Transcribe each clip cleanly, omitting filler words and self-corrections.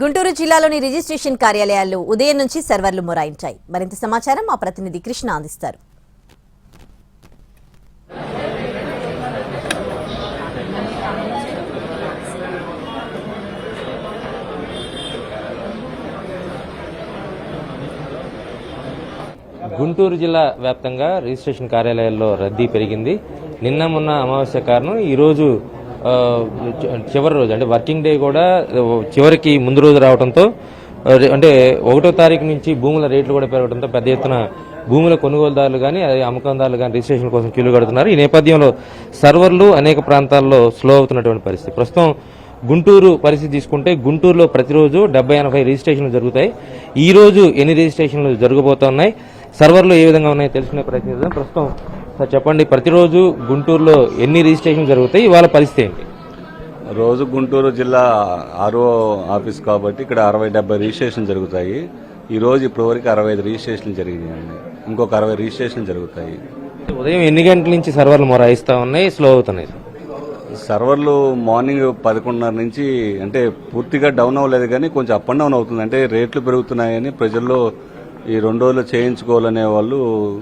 గుంటూరు జిల్లాలోని రిజిస్ట్రేషన్ కార్యాలయాల్లో ఉదయం నుంచి సర్వర్లు మొరాయించాయి. మరింత సమాచారం మా ప్రతినిధి కృష్ణ అందిస్తారు. గుంటూరు జిల్లా వ్యాప్తంగా రిజిస్ట్రేషన్ కార్యాలయాల్లో రద్దీ పెరిగింది. నిన్న మొన్న అమావాస్య కారణం ఈరోజు చివరి రోజు అంటే వర్కింగ్ డే కూడా చివరికి ముందు రోజు రావడంతో అంటే 1వ తారీఖు నుంచి భూముల రేట్లు కూడా పెరగడంతో పెద్ద ఎత్తున భూముల కొనుగోలుదారులు కానీ అమ్మకందారులు కానీ రిజిస్ట్రేషన్ కోసం క్యూలు కడుతున్నారు. ఈ నేపథ్యంలో సర్వర్లు అనేక ప్రాంతాల్లో స్లో అవుతున్నటువంటి పరిస్థితి. ప్రస్తుతం గుంటూరు పరిస్థితి తీసుకుంటే గుంటూరులో ప్రతిరోజు 70-80 రిజిస్ట్రేషన్లు జరుగుతాయి. ఈ రోజు ఎన్ని రిజిస్ట్రేషన్లు జరగబోతున్నాయి, సర్వర్లు ఏ విధంగా ఉన్నాయో తెలుసుకునే ప్రయత్నం చేద్దాం. ప్రస్తుతం సార్ చెప్పండి, ప్రతిరోజు గుంటూరులో ఎన్ని రిజిస్ట్రేషన్లు జరుగుతాయి, ఇవాళ పరిస్థితి ఏంటి? రోజు గుంటూరు జిల్లా ఆర్ఓ ఆఫీస్ కాబట్టి ఇక్కడ 60-70 రిజిస్ట్రేషన్ జరుగుతాయి. ఈ రోజు ఇప్పటివరకు 65 రిజిస్ట్రేషన్లు జరిగినాయండి. ఇంకొక 60 రిజిస్ట్రేషన్లు జరుగుతాయి. ఉదయం ఎన్ని గంటల నుంచి సర్వర్లు మొరాయిస్తా ఉన్నాయి, స్లో అవుతున్నాయి? సర్వర్లు మార్నింగ్ 11:30 నుంచి అంటే పూర్తిగా డౌన్ అవ్వలేదు కానీ కొంచెం అప్ అండ్ డౌన్ అవుతుంది. అంటే రేట్లు పెరుగుతున్నాయని ప్రజల్లో ఈ 2 రోజులు చేయించుకోవాలనే వాళ్ళు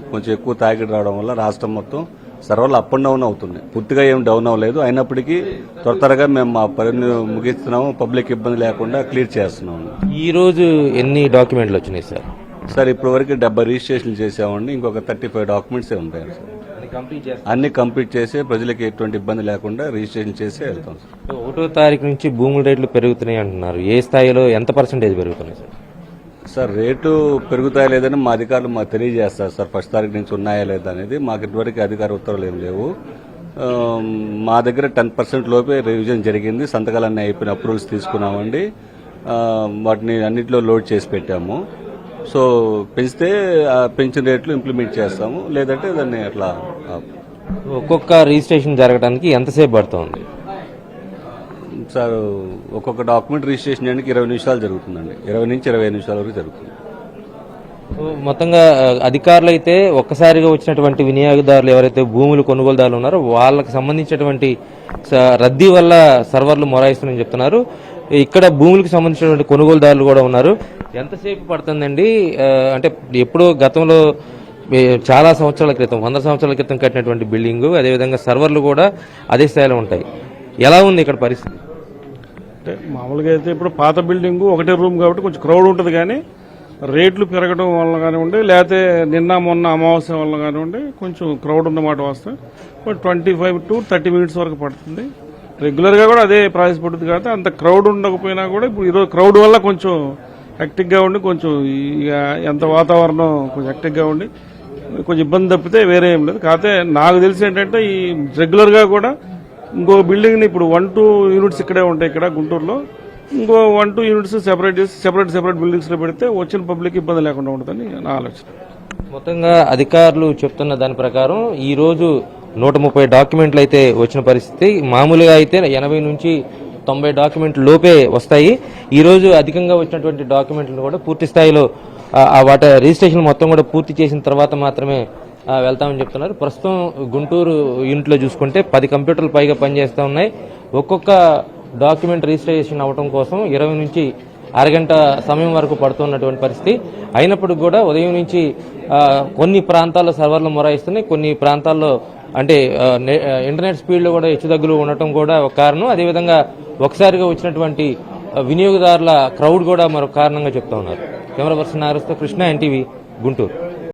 కొంచెం ఎక్కువ తాకిడి రావడం వల్ల రాష్ట్రం మొత్తం సర్వర్లు అప్ అండ్ డౌన్ అవుతున్నాయి. పూర్తిగా ఏం డౌన్ అవ్వలేదు. అయినప్పటికీ త్వరగా మేము మా పనిని ముగిస్తున్నాము, పబ్లిక్ ఇబ్బంది లేకుండా క్లియర్ చేస్తున్నాము. ఈ రోజు ఎన్ని డాక్యుమెంట్లు వచ్చినాయి సార్? సార్ ఇప్పటి వరకు 70 రిజిస్ట్రేషన్లు చేసామండి. ఇంకొక 35 డాక్యుమెంట్సే ఉంటాయి సార్. అన్ని కంప్లీట్ చేసి ప్రజలకు ఎటువంటి ఇబ్బంది లేకుండా రిజిస్ట్రేషన్ చేసి వెళ్తాం సార్. 1వ తారీఖు నుంచి భూముల రేట్లు పెరుగుతున్నాయి అంటున్నారు. ఏ స్థాయిలో ఎంత పర్సెంటేజ్ పెరుగుతున్నాయి సార్? సార్ రేట్లు పెరుగుతాయా లేదని మా అధికారులు మాకు తెలియజేస్తారు సార్. 1వ తారీఖు నుంచి ఉన్నాయా లేదా అనేది. మాకు ఇటువరకు అధికార ఉత్తర్వులు ఏం లేవు. మా దగ్గర 10% లోపే రివిజన్ జరిగింది. సంతకాలన్నీ అయిపోయిన అప్రూవల్స్ తీసుకున్నామండి. వాటిని అన్నింటిలో లోడ్ చేసి పెట్టాము. సో పెంచితే పెంచిన రేట్లు ఇంప్లిమెంట్ చేస్తాము, లేదంటే దాన్ని అట్లా. ఒక్కొక్క రిజిస్ట్రేషన్ జరగడానికి ఎంతసేపు పడుతుంది సార్? ఒక్కొక్క డాక్యుమెంట్ రిజిస్ట్రేషన్ చేయడానికి 20 నిమిషాలు జరుగుతుందండి. 20 నుంచి 25 నిమిషాల వరకు జరుగుతుంది. మొత్తంగా అధికారులు అయితే ఒక్కసారిగా వచ్చినటువంటి వినియోగదారులు ఎవరైతే భూములు కొనుగోలుదారులు ఉన్నారో వాళ్ళకి సంబంధించినటువంటి రద్దీ వల్ల సర్వర్లు మొరాయిస్తున్నాయని చెప్తున్నారు. ఇక్కడ భూములకు సంబంధించినటువంటి కొనుగోలుదారులు కూడా ఉన్నారు. ఎంతసేపు పడుతుందండి? అంటే ఎప్పుడో గతంలో చాలా సంవత్సరాల క్రితం 100 సంవత్సరాల క్రితం కట్టినటువంటి బిల్డింగు, అదేవిధంగా సర్వర్లు కూడా అదే స్థాయిలో ఉంటాయి. ఎలా ఉంది ఇక్కడ పరిస్థితి? అంటే మామూలుగా అయితే ఇప్పుడు పాత బిల్డింగు ఒకటే రూమ్ కాబట్టి కొంచెం క్రౌడ్ ఉంటుంది, కానీ రేట్లు పెరగడం వల్ల కానివ్వండి, లేకపోతే నిన్న మొన్న అమావాస్య వల్ల కానివ్వండి కొంచెం క్రౌడ్ ఉన్నమాట వస్తే 25 to 30 మినిట్స్ వరకు పడుతుంది. రెగ్యులర్గా కూడా అదే ప్రాసెస్ పడుతుంది కాబట్టి అంత క్రౌడ్ ఉండకపోయినా కూడా ఇప్పుడు ఈరోజు క్రౌడ్ వల్ల కొంచెం హెక్టిక్గా ఉండి కొంచెం ఎంత వాతావరణం కొంచెం హెక్టిక్గా ఉండి కొంచెం ఇబ్బంది తప్పితే వేరే ఏం లేదు. కాకపోతే నాకు తెలిసి ఏంటంటే ఈ రెగ్యులర్గా కూడా ఇంకో బిల్డింగ్ని ఇప్పుడు 1-2 యూనిట్స్ ఇక్కడే ఉంటాయి ఇక్కడ గుంటూరులో. ఇంకో 1-2 యూనిట్స్ సెపరేట్ చేసి సెపరేట్ బిల్డింగ్స్లో పెడితే వచ్చిన పబ్లిక్ ఇబ్బంది లేకుండా ఉంటుందని నా ఆలోచన. మొత్తంగా అధికారులు చెప్తున్న దాని ప్రకారం ఈ రోజు 130 డాక్యుమెంట్లు అయితే వచ్చిన పరిస్థితి. మామూలుగా అయితే 80 నుంచి 90 డాక్యుమెంట్లు లోపే వస్తాయి. ఈ రోజు అధికంగా వచ్చినటువంటి డాక్యుమెంట్లను కూడా పూర్తి స్థాయిలో వాటి రిజిస్ట్రేషన్ మొత్తం కూడా పూర్తి చేసిన తర్వాత మాత్రమే వెళ్తామని చెప్తున్నారు. ప్రస్తుతం గుంటూరు యూనిట్లో చూసుకుంటే 10 కంప్యూటర్లు పైగా పనిచేస్తూ ఉన్నాయి. ఒక్కొక్క డాక్యుమెంట్ రిజిస్ట్రేషన్ అవడం కోసం 20 నుంచి అరగంట సమయం వరకు పడుతున్నటువంటి పరిస్థితి. అయినప్పటికీ కూడా ఉదయం నుంచి కొన్ని ప్రాంతాల్లో సర్వర్లు మొరాయిస్తున్నాయి, కొన్ని ప్రాంతాల్లో అంటే ఇంటర్నెట్ స్పీడ్లో కూడా హెచ్చుతగ్గులు ఉండటం కూడా ఒక కారణం. అదేవిధంగా ఒకసారిగా వచ్చినటువంటి వినియోగదారుల క్రౌడ్ కూడా మరొక కారణంగా చెప్తా ఉన్నారు. కెమెరా పర్సన్ నాగరాజ్తో కృష్ణ, ఎన్టీవీ, గుంటూరు.